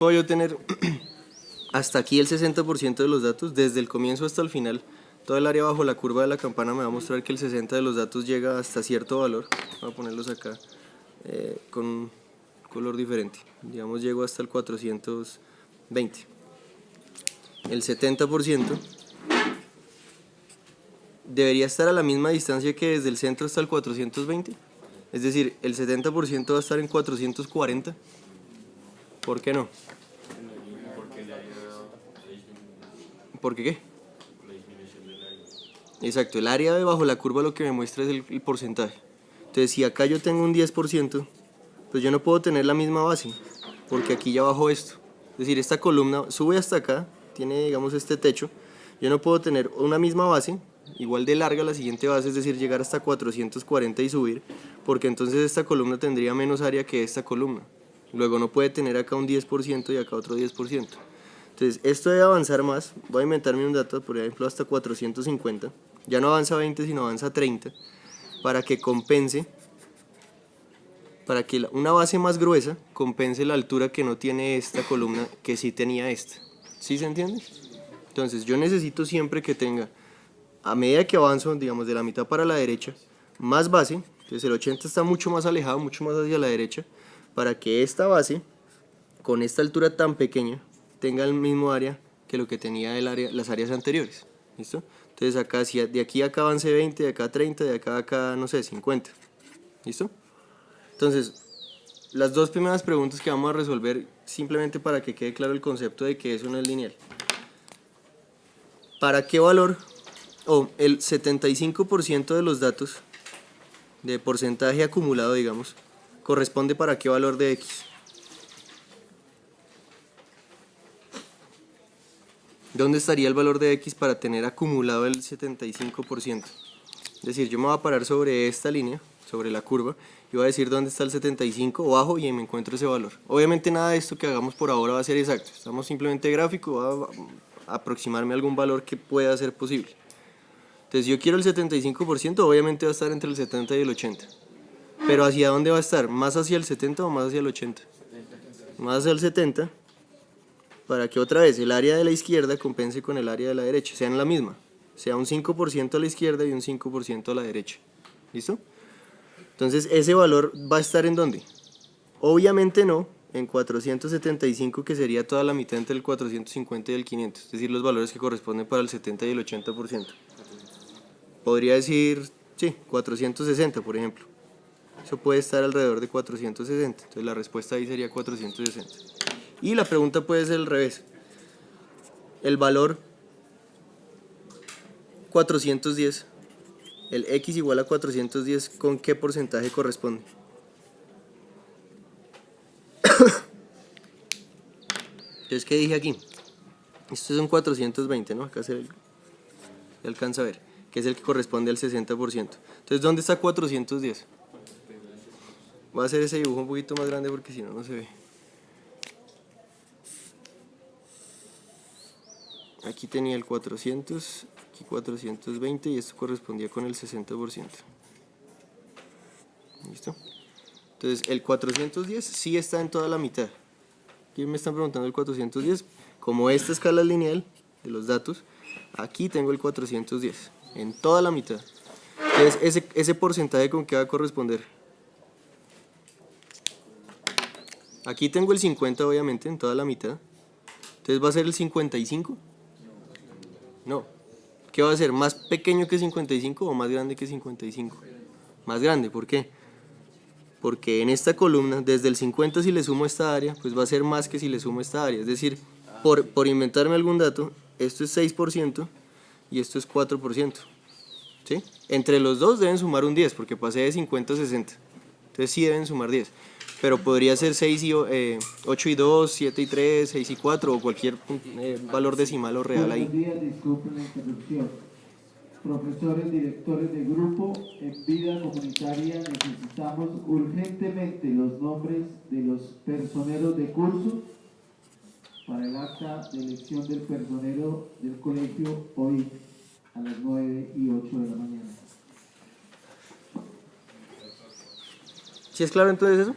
puedo yo tener hasta aquí el 60% de los datos, desde el comienzo hasta el final. Todo el área bajo la curva de la campana me va a mostrar que el 60% de los datos llega hasta cierto valor. Voy a ponerlos acá con un color diferente. Digamos, llego hasta el 420. El 70% debería estar a la misma distancia que desde el centro hasta el 420. Es decir, el 70% va a estar en 440. ¿Por qué no? ¿Por qué qué? Exacto, el área de bajo la curva lo que me muestra es el porcentaje. Entonces, si acá yo tengo un 10%, pues yo no puedo tener la misma base, porque aquí ya bajó esto. Es decir, esta columna sube hasta acá, tiene, digamos, este techo. Yo no puedo tener una misma base, igual de larga la siguiente base, es decir, llegar hasta 440 y subir, porque entonces esta columna tendría menos área que esta columna. Luego no puede tener acá un 10% y acá otro 10%. Entonces, esto debe avanzar más. Voy a inventarme un dato, por ejemplo, hasta 450. Ya no avanza 20, sino avanza 30, para que compense, para que una base más gruesa compense la altura que no tiene esta columna, que sí tenía esta. ¿Sí se entiende? Entonces, yo necesito siempre que tenga, a medida que avanzo, digamos, de la mitad para la derecha, más base. Entonces, el 80 está mucho más alejado, mucho más hacia la derecha, para que esta base, con esta altura tan pequeña, tenga el mismo área que lo que tenía las áreas anteriores. ¿Listo? Entonces acá, de aquí a acá avance 20, de acá 30, de acá a acá, no sé, 50. ¿Listo? Entonces, las dos primeras preguntas que vamos a resolver, simplemente para que quede claro el concepto de que eso no es lineal. ¿Para qué valor? El 75% de los datos, de porcentaje acumulado, digamos, corresponde para qué valor de X. ¿Dónde estaría el valor de X para tener acumulado el 75%? Es decir, yo me voy a parar sobre esta línea, sobre la curva, y voy a decir dónde está el 75, bajo y me encuentro ese valor. Obviamente nada de esto que hagamos por ahora va a ser exacto. Estamos simplemente gráfico, voy a aproximarme a algún valor que pueda ser posible. Entonces yo quiero el 75%, obviamente va a estar entre el 70 y el 80. Pero ¿hacia dónde va a estar? ¿Más hacia el 70 o más hacia el 80? Más hacia el 70, para que otra vez el área de la izquierda compense con el área de la derecha, sean la misma, sea un 5% a la izquierda y un 5% a la derecha. ¿Listo? Entonces, ¿ese valor va a estar en dónde? Obviamente no en 475, que sería toda la mitad entre el 450 y el 500, es decir, los valores que corresponden para el 70 y el 80%. Podría decir, sí, 460, por ejemplo. Eso puede estar alrededor de 460, entonces la respuesta ahí sería 460. Y la pregunta puede ser al revés. El valor 410, el X igual a 410, ¿con qué porcentaje corresponde? Entonces, ¿qué dije aquí? Esto es un 420, ¿no? Acá se alcanza a ver, que es el que corresponde al 60%. Entonces, ¿dónde está 410? Voy a hacer ese dibujo un poquito más grande porque si no, no se ve. Aquí tenía el 400, aquí 420 y esto correspondía con el 60%. ¿Listo? Entonces el 410 sí está en toda la mitad. Aquí me están preguntando el 410. Como esta escala es lineal de los datos, aquí tengo el 410 en toda la mitad. Entonces ese porcentaje, ¿con qué va a corresponder? Aquí tengo el 50 obviamente en toda la mitad. Entonces va a ser el 55. No. ¿Qué va a ser? ¿Más pequeño que 55 o más grande que 55? Más grande, ¿por qué? Porque en esta columna, desde el 50 si le sumo esta área, pues va a ser más que si le sumo esta área. Es decir, por inventarme algún dato, esto es 6% y esto es 4%. ¿Sí? Entre los dos deben sumar un 10, porque pasé de 50 a 60. Entonces sí deben sumar 10. Pero podría ser 8 y 2, 7 y 3, 6 y 4 o cualquier valor decimal o real ahí. Buenos días, disculpen la interrupción. Profesores, directores de grupo, en vida comunitaria necesitamos urgentemente los nombres de los personeros de curso para el acta de elección del personero del colegio hoy a las 9 y 8 de la mañana. ¿Sí es claro entonces eso?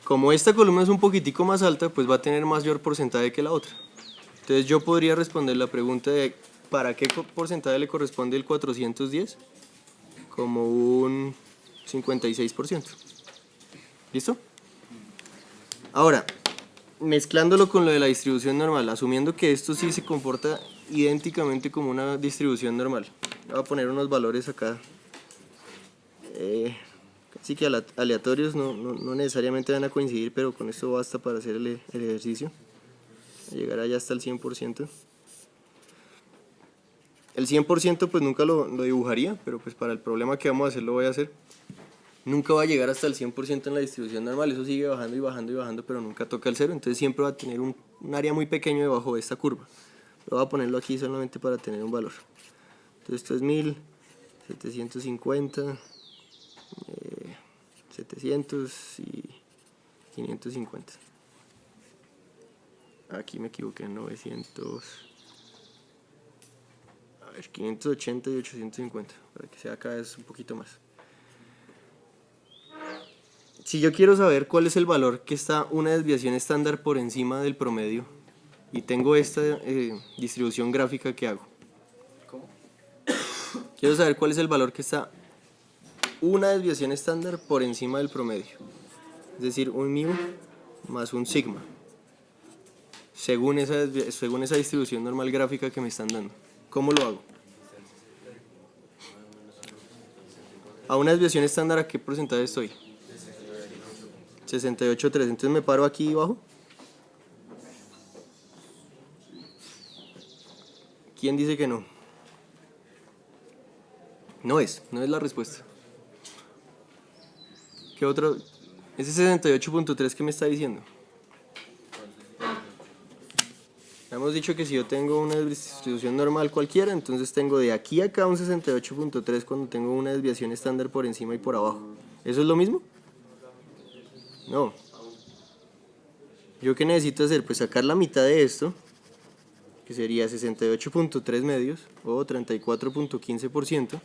Como esta columna es un poquitico más alta, pues va a tener mayor porcentaje que la otra. Entonces yo podría responder la pregunta de ¿para qué porcentaje le corresponde el 410? Como un 56%. ¿Listo? Ahora, mezclándolo con lo de la distribución normal, asumiendo que esto sí se comporta idénticamente como una distribución normal. Voy a poner unos valores acá, casi que aleatorios, no necesariamente van a coincidir, pero con esto basta para hacer el ejercicio. Llegar allá hasta el 100%. El 100% pues nunca lo dibujaría, pero pues para el problema que vamos a hacer lo voy a hacer. Nunca va a llegar hasta el 100% en la distribución normal, eso sigue bajando y bajando y bajando, pero nunca toca el cero, entonces siempre va a tener un área muy pequeño debajo de esta curva. Pero voy a ponerlo aquí solamente para tener un valor. Entonces esto es 1000, 750, 700 y 550. Aquí me equivoqué, 900... A ver, 580 y 850, para que sea cada vez un poquito más. Si yo quiero saber cuál es el valor que está una desviación estándar por encima del promedio y tengo esta distribución gráfica, ¿qué hago? ¿Cómo? Quiero saber cuál es el valor que está una desviación estándar por encima del promedio. Es decir, un mu más un sigma. Según esa distribución normal gráfica que me están dando. ¿Cómo lo hago? A una desviación estándar, ¿a qué porcentaje estoy? 68.3. Entonces me paro aquí abajo. ¿Quién dice que no? No es la respuesta. ¿Qué otro? Ese 68.3 que me está diciendo. Hemos dicho que si yo tengo una distribución normal cualquiera, entonces tengo de aquí a acá un 68.3 cuando tengo una desviación estándar por encima y por abajo. ¿Eso es lo mismo? No. ¿Yo qué necesito hacer? Pues sacar la mitad de esto, que sería 68.3 medios o 34.15%,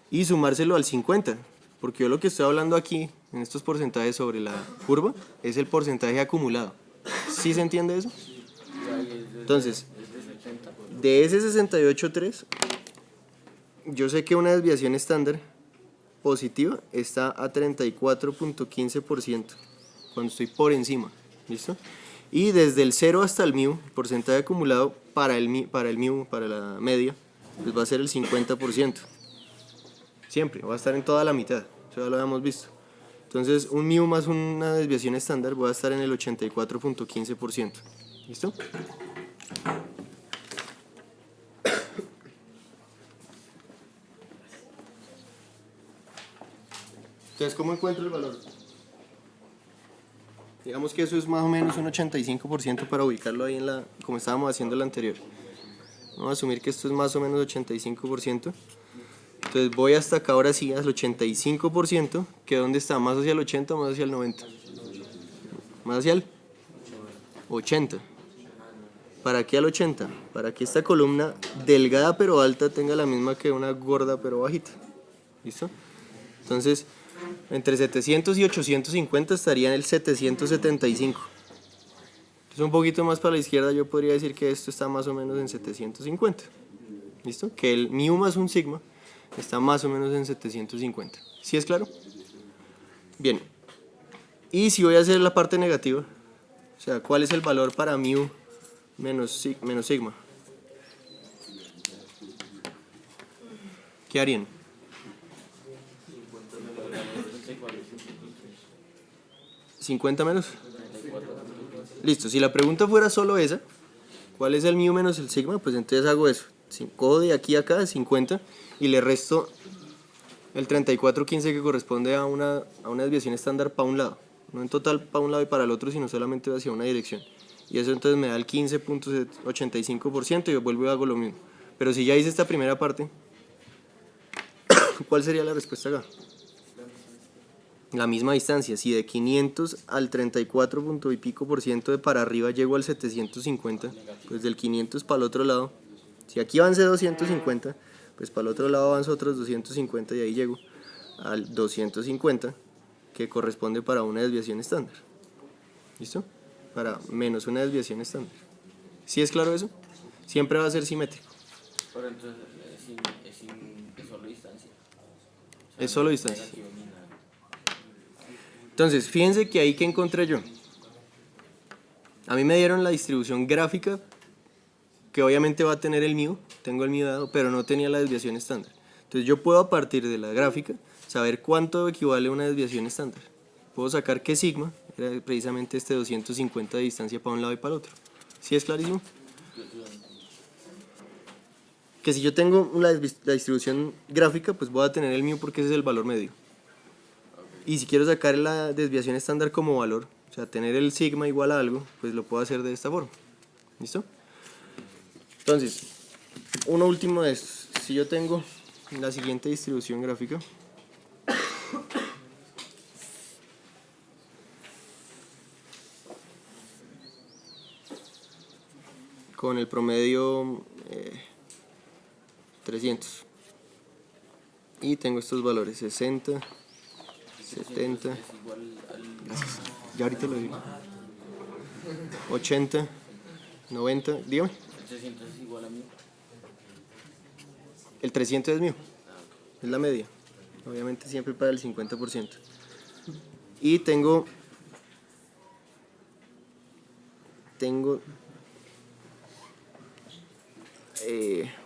y sumárselo al 50, porque yo lo que estoy hablando aquí, en estos porcentajes sobre la curva, es el porcentaje acumulado. ¿Sí se entiende eso? Entonces, de ese 68.3, yo sé que una desviación estándar positiva está a 34.15% cuando estoy por encima, ¿listo? Y desde el 0 hasta el mu, el porcentaje acumulado para la media, pues va a ser el 50%. Siempre, va a estar en toda la mitad, eso ya lo habíamos visto. Entonces, un mu más una desviación estándar va a estar en el 84.15%. ¿Listo? Entonces, ¿cómo encuentro el valor? Digamos que eso es más o menos un 85% para ubicarlo ahí en como estábamos haciendo la anterior. Vamos a asumir que esto es más o menos 85%. Entonces voy hasta acá ahora sí, al 85%, que ¿dónde está? ¿Más hacia el 80 o más hacia el 90? Más hacia el 80. ¿Para qué al 80? Para que esta columna delgada pero alta tenga la misma que una gorda pero bajita. ¿Listo? Entonces, entre 700 y 850 estaría en el 775. Entonces, un poquito más para la izquierda yo podría decir que esto está más o menos en 750. ¿Listo? Que el mu más un sigma está más o menos en 750. ¿Sí es claro? Bien. Y si voy a hacer la parte negativa, o sea, ¿cuál es el valor para mu menos sigma? ¿Qué harían? ¿50 menos? Listo, si la pregunta fuera solo esa, ¿cuál es el mu menos el sigma? Pues entonces hago eso. Cojo de aquí a acá 50 y le resto el 34.15 que corresponde a una desviación estándar para un lado. No en total para un lado y para el otro, sino solamente hacia una dirección. Y eso entonces me da el 15.85% y yo vuelvo y hago lo mismo. Pero si ya hice esta primera parte, ¿cuál sería la respuesta acá? La misma distancia. Si de 500 al 34 punto y pico por ciento de para arriba llego al 750, pues del 500 para el otro lado. Si aquí avance 250, pues para el otro lado avanzo otros 250 y ahí llego al 250. que corresponde para una desviación estándar. ¿Listo? Para menos una desviación estándar. ¿Sí es claro eso? Siempre va a ser simétrico. Pero entonces es solo distancia. Es solo distancia. Entonces, fíjense que ahí que encontré yo. A mí me dieron la distribución gráfica, que obviamente va a tener el μ, tengo el μ dado, pero no tenía la desviación estándar. Entonces yo puedo a partir de la gráfica saber cuánto equivale a una desviación estándar. Puedo sacar que sigma era precisamente este 250 de distancia para un lado y para el otro. ¿Sí es clarísimo? Que si yo tengo la distribución gráfica, pues voy a tener el μ porque ese es el valor medio. Y si quiero sacar la desviación estándar como valor, o sea, tener el sigma igual a algo, pues lo puedo hacer de esta forma. ¿Listo? Entonces, uno último de estos. Si yo tengo la siguiente distribución gráfica, con el promedio 300, y tengo estos valores 60, 70, gracias, ya ahorita lo digo, 80, 90, dígame. 300 es igual a mí. El 300 es mío, es la media, obviamente siempre para el 50%. Y tengo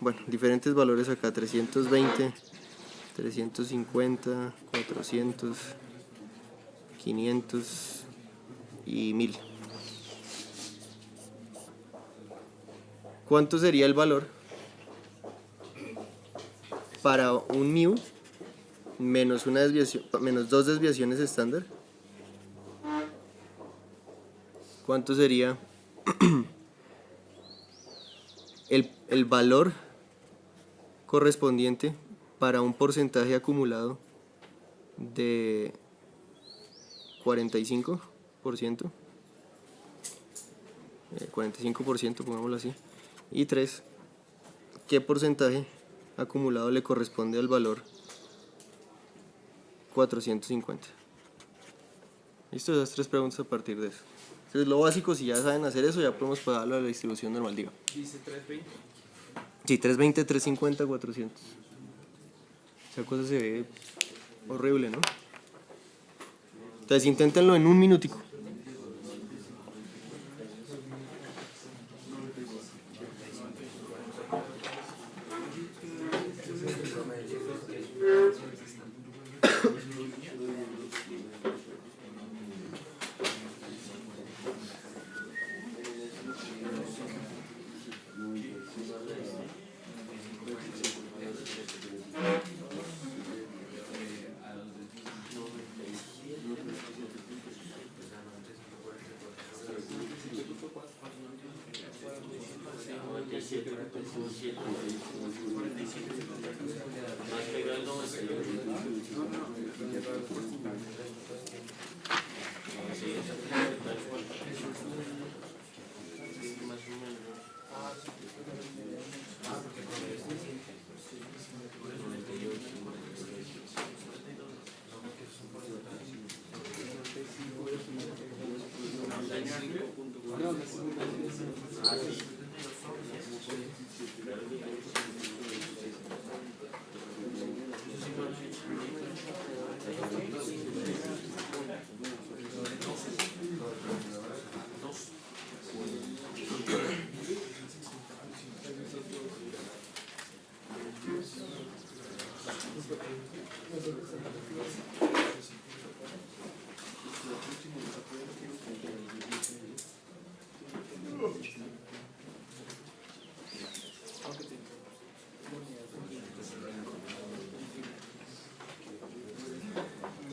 bueno, diferentes valores acá, 320, 350, 400, 500 y 1000. ¿Cuánto sería el valor para un μ menos una desviación, menos dos desviaciones estándar? ¿Cuánto sería el valor correspondiente para un porcentaje acumulado de 45%? 45%, pongámoslo así. Y 3, ¿qué porcentaje acumulado le corresponde al valor 450? Listo, esas 3 preguntas a partir de eso. Entonces lo básico, si ya saben hacer eso, ya podemos pagarlo a la distribución normal, diga. Dice 320. Sí, 320, 350, 400. Esa cosa se ve horrible, ¿no? Entonces inténtenlo en un minutico.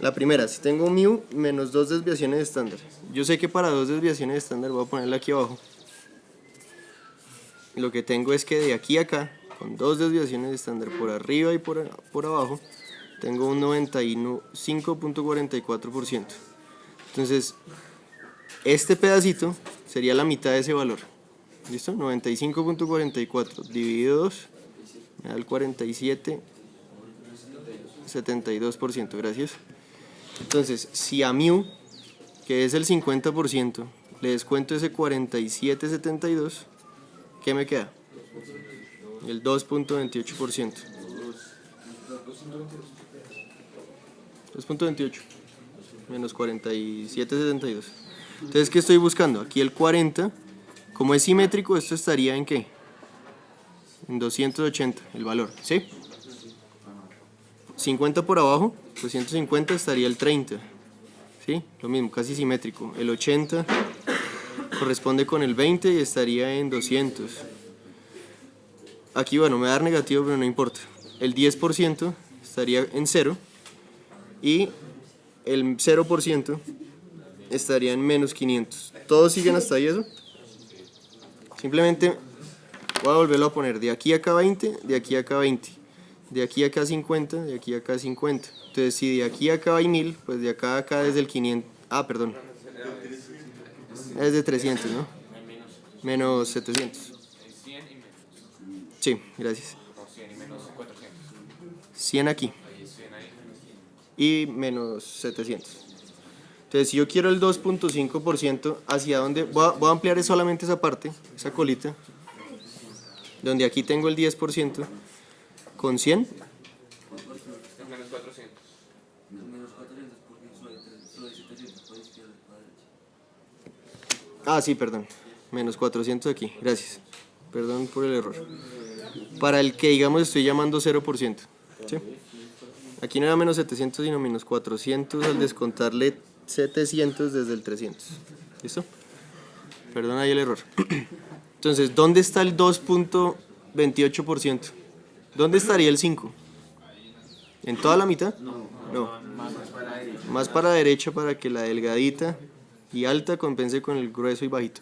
La primera, si tengo un μ menos 2 desviaciones estándar. Yo sé que para 2 desviaciones estándar voy a ponerla aquí abajo. Lo que tengo es que de aquí a acá, con 2 desviaciones estándar por arriba y por abajo, tengo un 95.44%. Entonces, este pedacito sería la mitad de ese valor. ¿Listo? 95.44 dividido 2 me da el 47,72%. Gracias. Entonces, si a mu, que es el 50%, le descuento ese 47,72, ¿qué me queda? El 2.28%. 2.28 menos 47,72. Entonces, ¿qué estoy buscando? Aquí el 40, como es simétrico, esto estaría ¿en qué? En 280, el valor, ¿sí? 50 por abajo, 250 estaría el 30, ¿sí? Lo mismo, casi simétrico. El 80 corresponde con el 20 y estaría en 200. Aquí, bueno, me va a dar negativo, pero no importa. El 10% estaría en 0 y el 0% estaría en menos 500. ¿Todos siguen hasta ahí eso? Simplemente voy a volverlo a poner de aquí a acá 20, de aquí a acá 20, de aquí a acá 50, de aquí a acá 50. Entonces, si de aquí a acá hay 1000, pues de acá a acá desde el 500. Ah, perdón. Es de 300, ¿no? Menos 700. Sí, gracias. 100 aquí. Y menos 700. Entonces, si yo quiero el 2.5%, ¿hacia dónde? Voy a ampliar solamente esa parte, esa colita, donde aquí tengo el 10%, con 100. Menos 400. Ah, sí, perdón. Menos 400 aquí, gracias. Perdón por el error. Para el que, digamos, estoy llamando 0%. ¿Sí? Aquí no era menos 700, sino menos 400 al descontarle 700 desde el 300. ¿Listo? Perdón ahí el error. Entonces, ¿dónde está el 2.28%? ¿Dónde estaría el 5? ¿En toda la mitad? No. Más para la derecha para que la delgadita y alta compense con el grueso y bajito.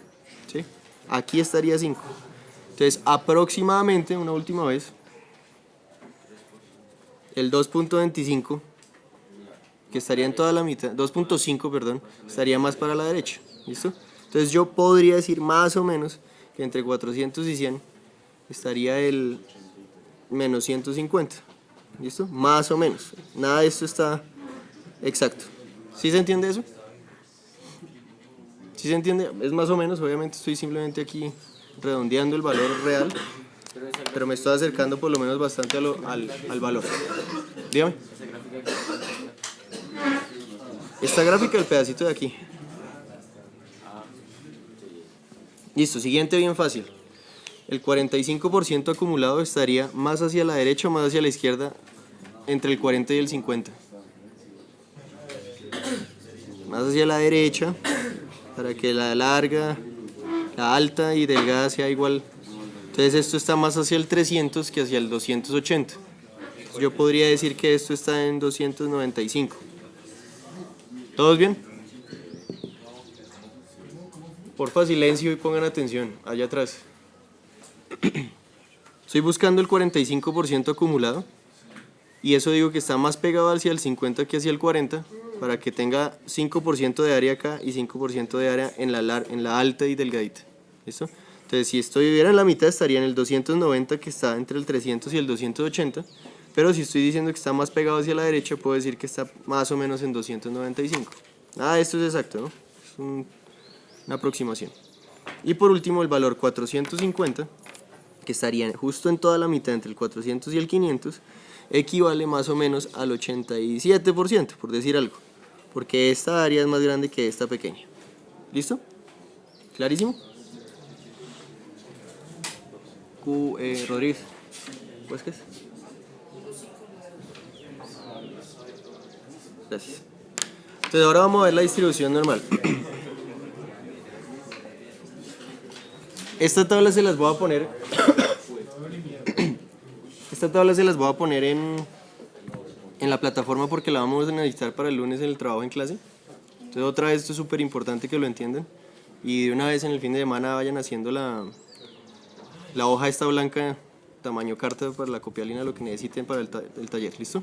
¿Sí? Aquí estaría 5. Entonces, aproximadamente, una última vez, el 2.25, que estaría en toda la mitad, 2.5, perdón, estaría más para la derecha. ¿Listo? Entonces, yo podría decir más o menos que entre 400 y 100 estaría el menos 150. ¿Listo? Más o menos. Nada de esto está exacto. ¿Sí se entiende eso? ¿Sí se entiende? Es más o menos, obviamente estoy simplemente aquí redondeando el valor real, pero me estoy acercando por lo menos bastante al valor. Dígame. Esta gráfica, el pedacito de aquí. Listo, siguiente bien fácil. El 45% acumulado estaría más hacia la derecha o más hacia la izquierda entre el 40 y el 50. Más hacia la derecha para que la larga, la alta y delgada sea igual. Entonces esto está más hacia el 300 que hacia el 280. Yo podría decir que esto está en 295. ¿Todos bien? Porfa, silencio y pongan atención, allá atrás. Estoy buscando el 45% acumulado y eso digo que está más pegado hacia el 50 que hacia el 40 para que tenga 5% de área acá y 5% de área en la alta y delgadita. ¿Listo? Entonces, si estuviera en la mitad estaría en el 290 que está entre el 300 y el 280, pero si estoy diciendo que está más pegado hacia la derecha puedo decir que está más o menos en 295. Nada de esto es exacto, ¿no? Es una aproximación. Y por último el valor 450, que estaría justo en toda la mitad entre el 400 y el 500, equivale más o menos al 87%, por decir algo, porque esta área es más grande que esta pequeña. ¿Listo? ¿Clarísimo? Rodríguez, ¿pues qué es? Gracias. Entonces ahora vamos a ver la distribución normal. Esta tabla se las voy a poner en la plataforma porque la vamos a necesitar para el lunes en el trabajo en clase. Entonces otra vez esto es súper importante que lo entiendan y de una vez en el fin de semana vayan haciendo la hoja esta blanca tamaño carta para la copialina, lo que necesiten para el taller. ¿Listo?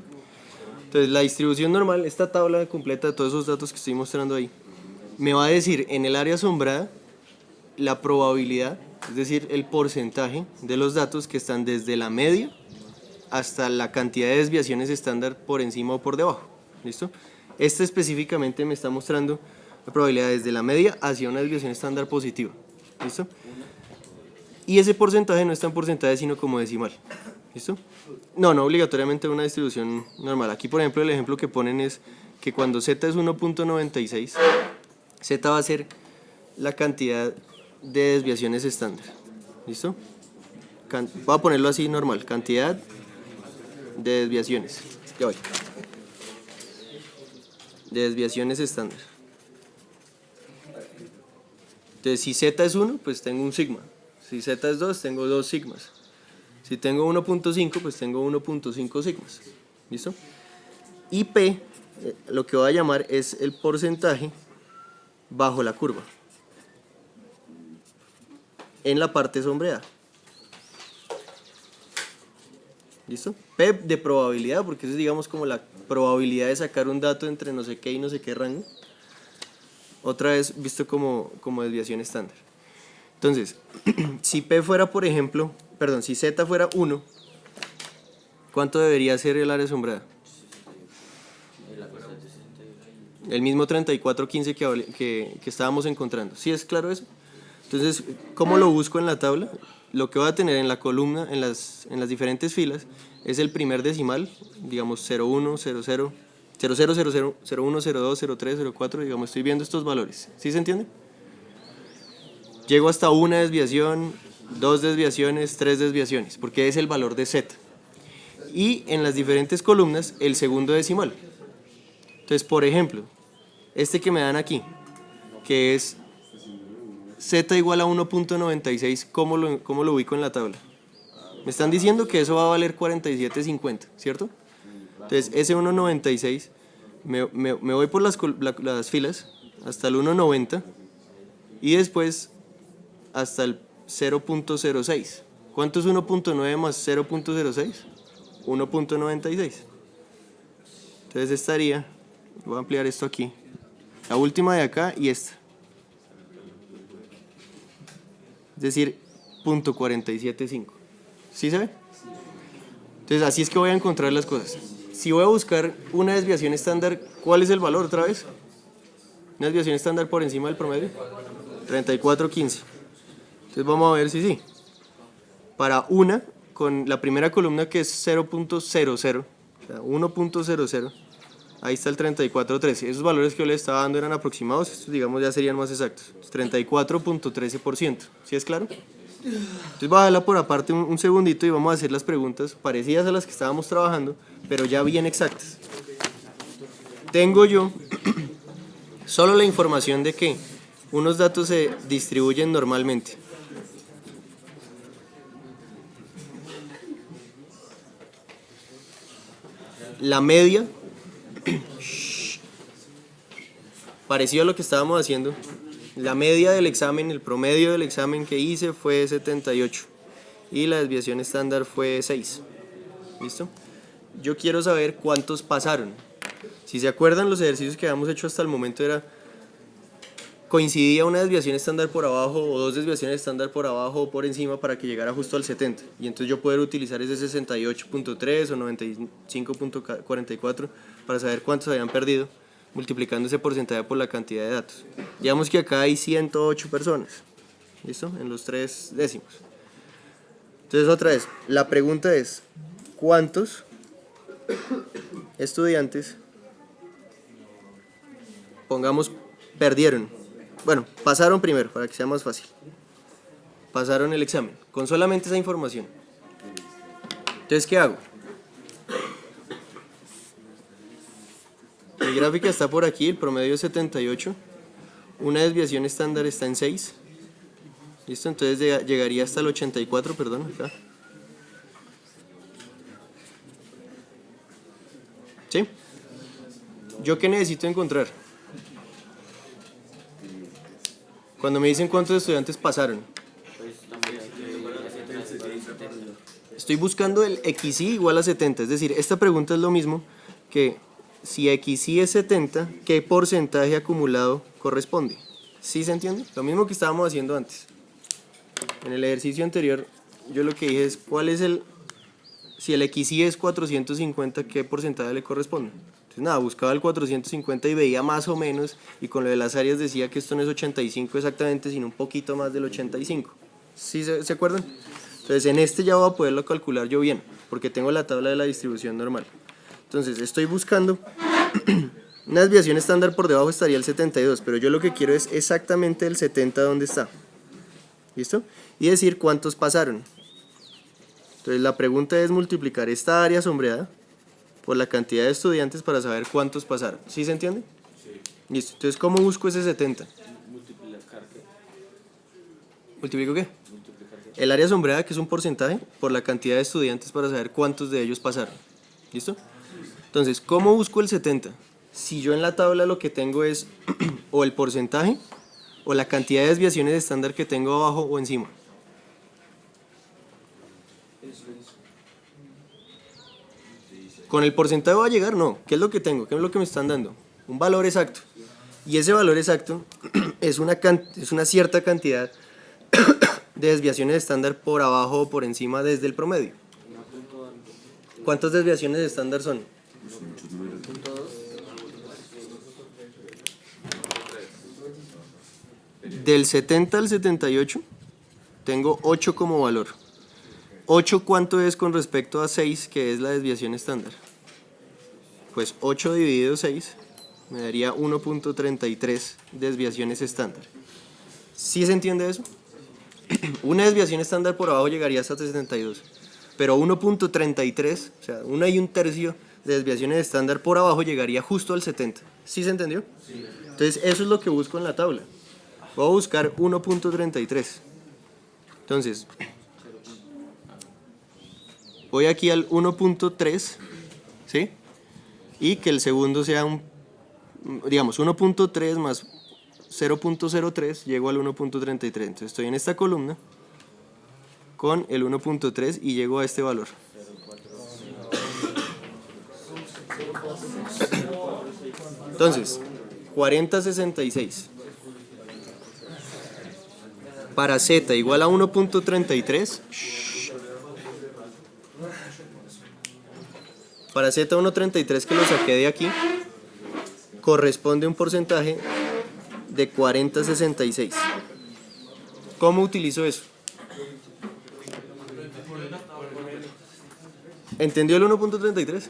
Entonces la distribución normal, esta tabla completa de todos esos datos que estoy mostrando ahí, me va a decir en el área sombrada la probabilidad, es decir, el porcentaje de los datos que están desde la media hasta la cantidad de desviaciones estándar por encima o por debajo. ¿Listo? Este específicamente me está mostrando la probabilidad desde la media hacia una desviación estándar positiva. ¿Listo? Y ese porcentaje no está en porcentaje, sino como decimal. ¿Listo? No obligatoriamente una distribución normal. Aquí, por ejemplo, el ejemplo que ponen es que cuando z es 1.96, z va a ser la cantidad de desviaciones estándar. ¿Listo? Voy a ponerlo así normal, cantidad de desviaciones. Ya voy. De desviaciones estándar. Entonces, si z es 1, pues tengo un sigma. Si z es 2, tengo 2 sigmas. Si tengo 1.5, pues tengo 1.5 sigmas. ¿Listo? Y P, lo que voy a llamar es el porcentaje bajo la curva, en la parte sombreada. ¿Listo? P de probabilidad, porque eso es, digamos, como la probabilidad de sacar un dato entre no sé qué y no sé qué rango. Otra vez visto como desviación estándar. Entonces, si P fuera, por ejemplo, perdón, si Z fuera 1, ¿cuánto debería ser el área sombreada? El mismo 3415 que estábamos encontrando. ¿Sí es claro eso? Entonces, ¿cómo lo busco en la tabla? Lo que voy a tener en la columna, en las diferentes filas, es el primer decimal, digamos 01, 00, 00, 00, 01, 02, 03, 04, digamos, estoy viendo estos valores. ¿Sí se entiende? Llego hasta una desviación, 2 desviaciones, 3 desviaciones, porque es el valor de Z. Y en las diferentes columnas, el segundo decimal. Entonces, por ejemplo, este que me dan aquí, que es Z igual a 1.96, ¿cómo lo ubico en la tabla? Me están diciendo que eso va a valer 47.50, ¿cierto? Entonces, ese 1.96, me voy por las filas hasta el 1.90 y después hasta el 0.06. ¿Cuánto es 1.9 más 0.06? 1.96. Entonces estaría, voy a ampliar esto aquí, la última de acá y esta. Es decir, 0.475. ¿Sí se ve? Entonces así es que voy a encontrar las cosas. Si voy a buscar una desviación estándar, ¿cuál es el valor otra vez? Una desviación estándar por encima del promedio. 3415. Entonces vamos a ver si sí. Para una, con la primera columna que es 0.00, o sea, 1.00, ahí está el 3413. Esos valores que yo le estaba dando eran aproximados, estos digamos ya serían más exactos. 34.13%. ¿Sí es claro? Entonces voy a dejarla por aparte un segundito y vamos a hacer las preguntas parecidas a las que estábamos trabajando, pero ya bien exactas. Tengo yo solo la información de que unos datos se distribuyen normalmente. La media, parecido a lo que estábamos haciendo, la media del examen, el promedio del examen que hice fue 78 y la desviación estándar fue 6. ¿Listo? Yo quiero saber cuántos pasaron. Si se acuerdan, los ejercicios que habíamos hecho hasta el momento era, coincidía una desviación estándar por abajo o dos desviaciones estándar por abajo o por encima para que llegara justo al 70. Y entonces yo poder utilizar ese 68.3 o 95.44 para saber cuántos habían perdido, multiplicando ese porcentaje por la cantidad de datos. Digamos que acá hay 108 personas. ¿Listo? En los 3 décimos. Entonces otra vez, la pregunta es, ¿cuántos estudiantes, pongamos, perdieron? Bueno, pasaron primero, para que sea más fácil. Pasaron el examen, con solamente esa información. Entonces, ¿qué hago? Mi gráfica está por aquí, el promedio es 78. Una desviación estándar está en 6. ¿Listo? Entonces llegaría hasta el 84, perdón, acá. ¿Sí? ¿Yo qué necesito encontrar? Cuando me dicen cuántos estudiantes pasaron. Estoy buscando el XY igual a 70. Es decir, esta pregunta es lo mismo que si XY es 70, ¿qué porcentaje acumulado corresponde? ¿Sí se entiende? Lo mismo que estábamos haciendo antes. En el ejercicio anterior, yo lo que dije es, ¿cuál es si el XY es 450, ¿qué porcentaje le corresponde? Entonces nada, buscaba el 450 y veía más o menos, y con lo de las áreas decía que esto no es 85 exactamente, sino un poquito más del 85. ¿Sí se acuerdan? Entonces en este ya voy a poderlo calcular yo bien, porque tengo la tabla de la distribución normal. Entonces estoy buscando una desviación estándar, por debajo estaría el 72, pero yo lo que quiero es exactamente el 70 donde está. ¿Listo? Y decir cuántos pasaron. Entonces la pregunta es multiplicar esta área sombreada por la cantidad de estudiantes para saber cuántos pasaron. ¿Sí se entiende? Sí. Listo. Entonces, ¿cómo busco ese 70? Multiplicar qué. ¿Multiplico qué? Multiplicar qué. El área sombreada, que es un porcentaje, por la cantidad de estudiantes para saber cuántos de ellos pasaron. ¿Listo? Entonces, ¿cómo busco el 70? Si yo en la tabla lo que tengo es o el porcentaje o la cantidad de desviaciones estándar que tengo abajo o encima. ¿Con el porcentaje voy a llegar? No. ¿Qué es lo que tengo? ¿Qué es lo que me están dando? Un valor exacto. Y ese valor exacto es una cierta cantidad de desviaciones estándar por abajo o por encima desde el promedio. ¿Cuántas desviaciones estándar son? Del 70 al 78 tengo 8 como valor. 8, ¿cuánto es con respecto a 6, que es la desviación estándar? Pues 8 dividido 6 me daría 1.33 desviaciones estándar. ¿Sí se entiende eso? Una desviación estándar por abajo llegaría hasta 72, pero 1.33, o sea, 1 y un tercio de desviaciones estándar por abajo llegaría justo al 70. ¿Sí se entendió? Sí. Entonces eso es lo que busco en la tabla. Voy a buscar 1.33. Entonces, voy aquí al 1.3, ¿sí? Y que el segundo sea digamos, 1.3 más 0.03, llego al 1.33. Entonces estoy en esta columna con el 1.3 y llego a este valor. Entonces, 4066. Para z igual a 1.33. Para z 1.33, que lo saqué de aquí, corresponde a un porcentaje de 4066. ¿Cómo utilizo eso? ¿Entendió el 1.33?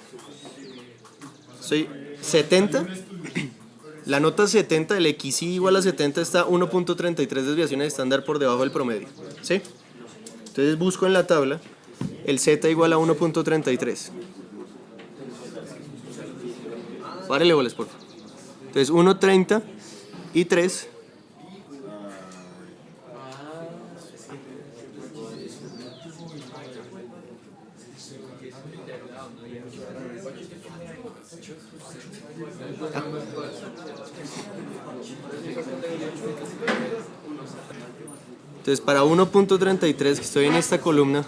Soy 70. La nota 70, el XY igual a 70, está 1.33 desviaciones estándar por debajo del promedio. ¿Sí? Entonces busco en la tabla el Z igual a 1.33. Párele bolas, por favor. Entonces 1.30 y 3. Entonces para 1.33, que estoy en esta columna,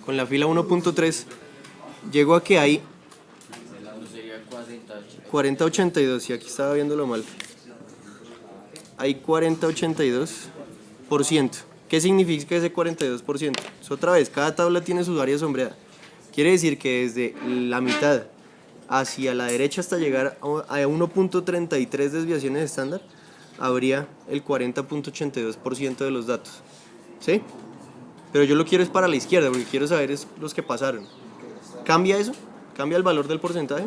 con la fila 1.3, llego a que hay 4082, y aquí estaba viéndolo mal. Hay 4082%. ¿Qué significa ese 42%? Es otra vez, cada tabla tiene su área sombreada. Quiere decir que desde la mitad hacia la derecha hasta llegar a 1.33 desviaciones estándar, habría el 40.82% de los datos. ¿Sí? Pero yo lo quiero es para la izquierda, porque quiero saber es los que pasaron. ¿Cambia eso? ¿Cambia el valor del porcentaje?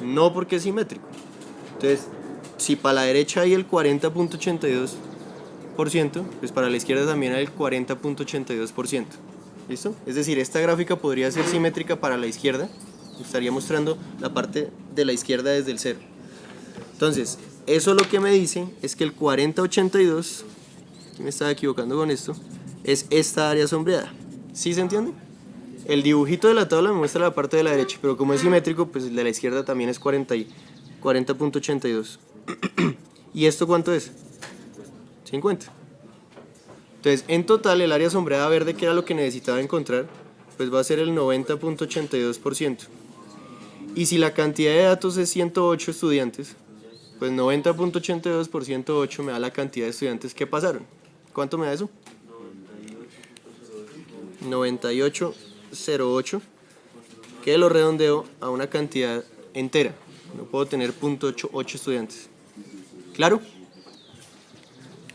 No, porque es simétrico. Entonces, si para la derecha hay el 40.82%, pues para la izquierda también hay el 40.82%. ¿Listo? Es decir, esta gráfica podría ser simétrica para la izquierda. Estaría mostrando la parte de la izquierda desde el 0. Entonces, eso lo que me dice es que el 4082, aquí me estaba equivocando con esto, es esta área sombreada. ¿Sí se entiende? El dibujito de la tabla me muestra la parte de la derecha, pero como es simétrico, pues el de la izquierda también es 40.82. ¿Y esto cuánto es? 50. Entonces, en total, el área sombreada verde, que era lo que necesitaba encontrar, pues va a ser el 90.82%. Y si la cantidad de datos es 108 estudiantes, pues 90.82 por 108 me da la cantidad de estudiantes que pasaron. ¿Cuánto me da eso? 98.08 que lo redondeo a una cantidad entera. No puedo tener 0.8 estudiantes. ¿Claro?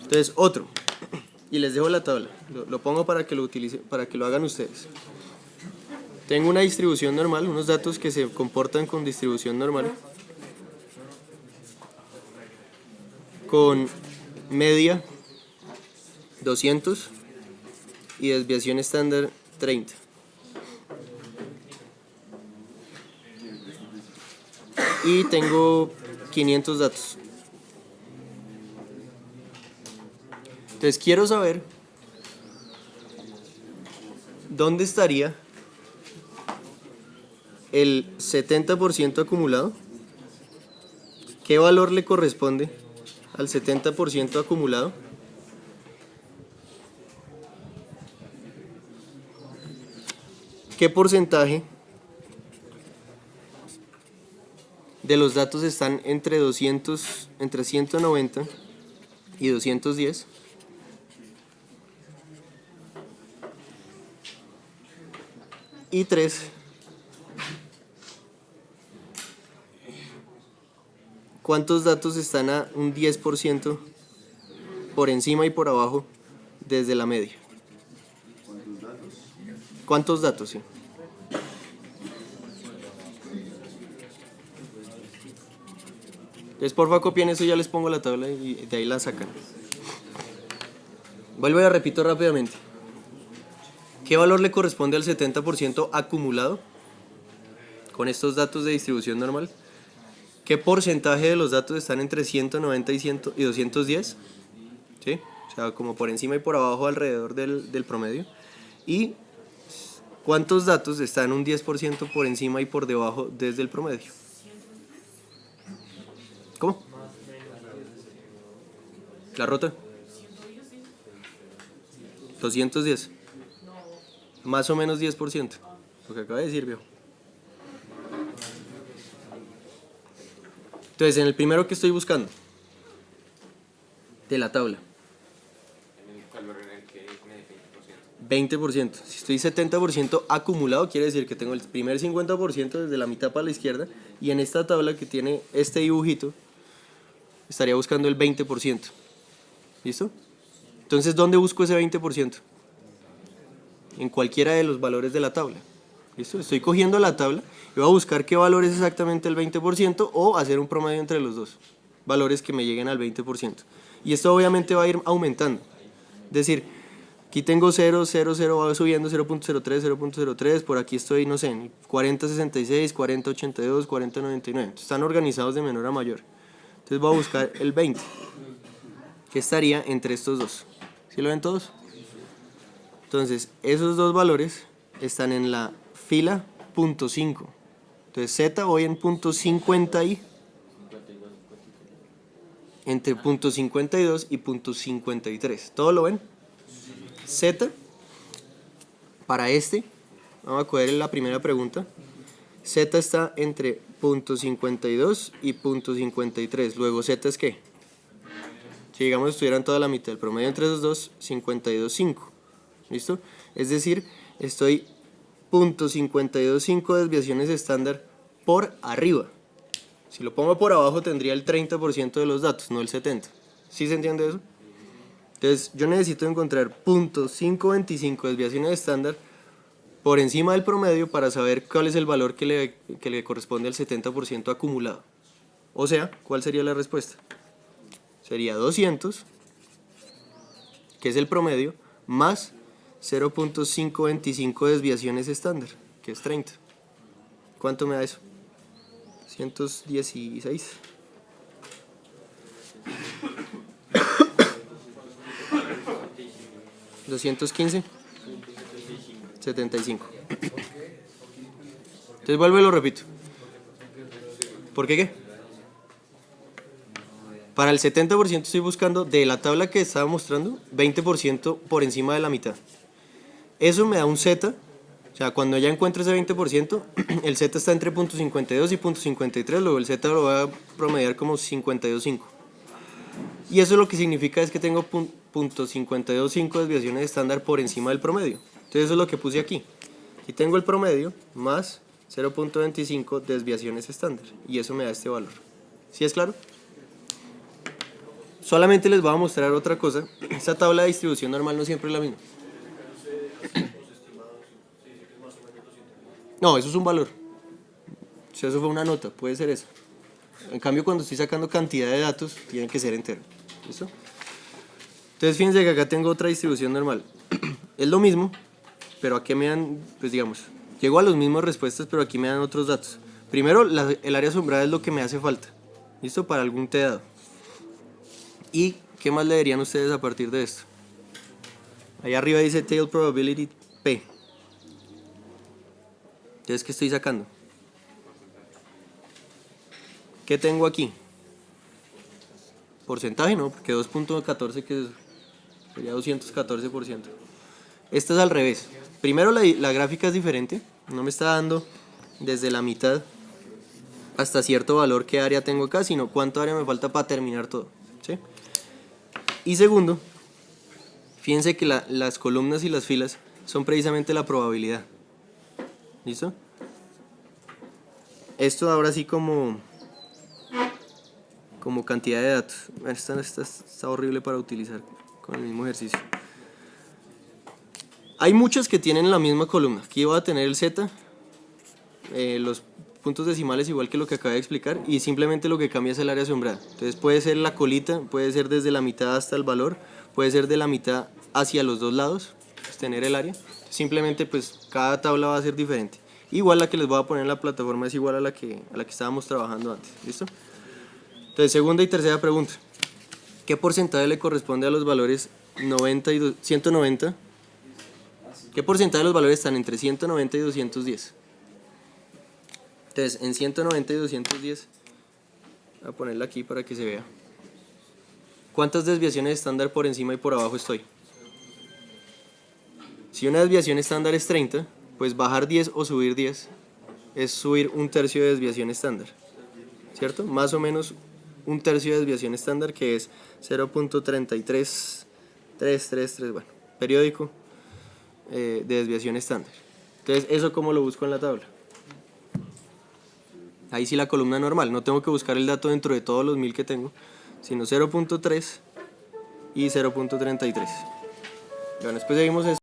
Entonces, otro. Y les dejo la tabla. Lo pongo para que lo utilicen, para que lo hagan ustedes. Tengo una distribución normal, unos datos que se comportan con distribución normal. Con media 200 y desviación estándar 30. Y tengo 500 datos. Entonces quiero saber dónde estaría el 70% acumulado. ¿Qué valor le corresponde al 70% acumulado? ¿Qué porcentaje de los datos están entre 190 y 210? Y 3, ¿cuántos datos están a un 10% por encima y por abajo desde la media? ¿Cuántos datos? Sí. Entonces, porfa, copien eso, ya les pongo la tabla y de ahí la sacan. Vuelvo y la repito rápidamente. ¿Qué valor le corresponde al 70% acumulado con estos datos de distribución normal? ¿Qué porcentaje de los datos están entre 190 y 210? ¿Sí? O sea, como por encima y por abajo alrededor del promedio. ¿Y cuántos datos están un 10% por encima y por debajo desde el promedio? ¿Cómo? ¿La rota? 210. Más o menos 10%. Lo que acaba de decir, viejo. Entonces, en el primero que estoy buscando, de la tabla, En el valor en el que me dé 20%. Si estoy 70% acumulado, quiere decir que tengo el primer 50% desde la mitad para la izquierda, y en esta tabla que tiene este dibujito, estaría buscando el 20%. ¿Listo? Entonces, ¿dónde busco ese 20%? En cualquiera de los valores de la tabla. ¿Listo? Estoy cogiendo la tabla y voy a buscar qué valor es exactamente el 20% o hacer un promedio entre los dos valores que me lleguen al 20%. Y esto obviamente va a ir aumentando. Es decir, aquí tengo 0, 0, 0, va subiendo 0.03, 0.03, por aquí estoy, no sé, en 40.66, 40.82, 40.99. Están organizados de menor a mayor. Entonces voy a buscar el 20, que estaría entre estos dos. ¿Sí lo ven todos? Entonces, esos dos valores están en la fila punto 5. Entonces, Z voy en punto 50 y entre punto 52 y punto 53. ¿Todo lo ven? Z, para este, vamos a coger la primera pregunta. Z está entre punto 52 y punto 53. Luego, Z es ¿qué? Si digamos estuvieran toda la mitad, el promedio entre esos dos, 52.5. ¿Listo? Es decir, estoy .525 desviaciones estándar por arriba. Si lo pongo por abajo tendría el 30% de los datos, no el 70%. ¿Sí se entiende eso? Entonces yo necesito encontrar .525 desviaciones estándar por encima del promedio para saber cuál es el valor que le corresponde al 70% acumulado. O sea, ¿cuál sería la respuesta? Sería 200, que es el promedio, más 0.525 desviaciones estándar, que es 30. ¿Cuánto me da eso? 116. ¿215? 75. Entonces vuelvo y lo repito. ¿Por qué? Para el 70% estoy buscando, de la tabla que estaba mostrando, 20% por encima de la mitad. Eso me da un Z, o sea, cuando ya encuentro ese 20%, el Z está entre .52 y .53, luego el Z lo voy a promediar como 52.5. Y eso lo que significa es que tengo .525 desviaciones estándar por encima del promedio. Entonces eso es lo que puse aquí. Aquí tengo el promedio más 0.25 desviaciones estándar. Y eso me da este valor. ¿Sí es claro? Solamente les voy a mostrar otra cosa. Esta tabla de distribución normal no siempre es la misma. No, eso es un valor. O sea, eso fue una nota, puede ser eso. En cambio, cuando estoy sacando cantidad de datos, tienen que ser enteros. ¿Listo? Entonces, fíjense que acá tengo otra distribución normal. Es lo mismo, pero aquí me dan, pues digamos, llego a las mismas respuestas, pero aquí me dan otros datos. Primero, el área asombrada es lo que me hace falta. ¿Listo? Para algún t dado. ¿Y qué más le dirían ustedes a partir de esto? Ahí arriba dice tail probability P. Entonces, ¿qué estoy sacando? ¿Qué tengo aquí? Porcentaje, ¿no? Porque 2.14 que sería 214%. Esta es al revés. Primero la gráfica es diferente. No me está dando desde la mitad hasta cierto valor qué área tengo acá, sino cuánto área me falta para terminar todo. ¿Sí? Y segundo, fíjense que las columnas y las filas son precisamente la probabilidad. ¿Listo? Esto ahora sí como cantidad de datos. Esta está horrible para utilizar con el mismo ejercicio. Hay muchas que tienen la misma columna. Aquí voy a tener el Z, los puntos decimales igual que lo que acabé de explicar, y simplemente lo que cambia es el área asombrada. Entonces puede ser la colita, puede ser desde la mitad hasta el valor, puede ser de la mitad hacia los dos lados, pues tener el área. Simplemente pues cada tabla va a ser diferente. Igual la que les voy a poner en la plataforma es igual a la que estábamos trabajando antes. ¿Listo? Entonces, segunda y tercera pregunta. ¿Qué porcentaje le corresponde a los valores 90 y 190? ¿Qué porcentaje de los valores están entre 190 y 210? Entonces, en 190 y 210, voy a ponerla aquí para que se vea. ¿Cuántas desviaciones estándar por encima y por abajo estoy? Si una desviación estándar es 30, pues bajar 10 o subir 10 es subir un tercio de desviación estándar. ¿Cierto? Más o menos un tercio de desviación estándar, que es 0.33333, bueno, periódico de desviación estándar. Entonces, ¿eso cómo lo busco en la tabla? Ahí sí la columna normal, no tengo que buscar el dato dentro de todos los 1000 que tengo, sino 0.3 y 0.33. Bueno, después seguimos esto.